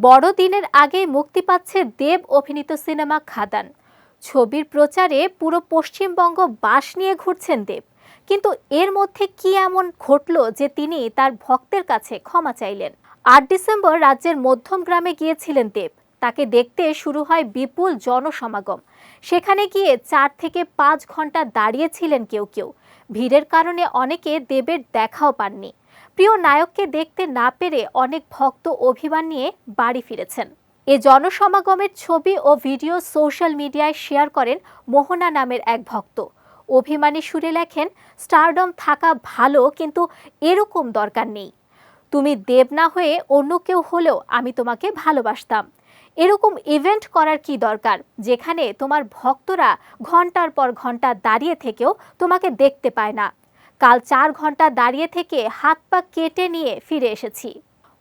বড়দিনের আগে মুক্তি পাচ্ছে দেব অভিনীত সিনেমা খাদান। ছবির প্রচারে পুরো পশ্চিমবঙ্গ বাস নিয়ে ঘুরছেন দেব। কিন্তু এর মধ্যে কি এমন ঘটল যে তিনি তার ভক্তের কাছে ক্ষমা চাইলেন? ৮ ডিসেম্বর রাজ্যের মধ্যম গ্রামে গিয়েছিলেন দেব। তাকে দেখতে শুরু হয় বিপুল জনসমাগম। সেখানে গিয়ে ৪ থেকে ৫ ঘন্টা দাঁড়িয়েছিলেন কেউ কেউ। ভিড়ের কারণে অনেকে দেবের দেখাও পাননি। প্রিয় নায়ককে দেখতে না পেরে অনেক ভক্ত অভিমান নিয়ে বাড়ি ফিরেছেন। এ জনসমাগমের ছবি ও ভিডিও সোশ্যাল মিডিয়ায় শেয়ার করেন মোহনা নামের এক ভক্ত। অভিমানী সুরে লেখেন, স্টারডম থাকা ভালো, কিন্তু এরকম দরকার নেই। তুমি দেব না হয়ে অন্য কেউ হলেও আমি তোমাকে ভালোবাসতাম। এরকম ইভেন্ট করার কি দরকার, যেখানে তোমার ভক্তরা ঘন্টার পর ঘন্টা দাঁড়িয়ে থেকেও তোমাকে দেখতে পায় না। কাল ৪ ঘন্টা দাঁড়িয়ে থেকে হাত পা কেটে নিয়ে ফিরে এসেছি।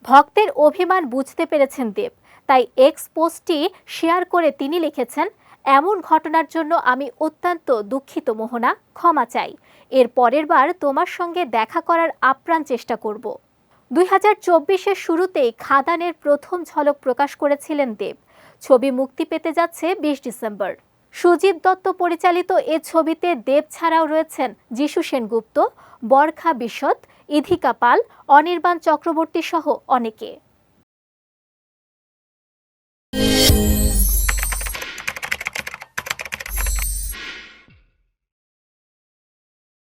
ভক্তের অভিমান বুঝতে পেরেছেন দেব, তাই এক্স পোস্টটি শেয়ার করে তিনি লিখেছেন, এমন ঘটনার জন্য আমি অত্যন্ত দুঃখিত মোহনা, ক্ষমা চাই। এর পরের বার তোমার সঙ্গে দেখা করার আপ্রাণ চেষ্টা করব। ২০২৪-এর শুরুতেই খাদানের প্রথম ঝলক প্রকাশ করেছিলেন দেব। ছবি মুক্তি পেতে যাচ্ছে ২০ ডিসেম্বর। সুজিত দত্ত পরিচালিত এ ছবিতে দেব ছাড়াও রয়েছেন যিশু সেনগুপ্ত, বরখা বিশদ, ইধিকা পাল, অনির্বাণ চক্রবর্তী সহ অনেকে।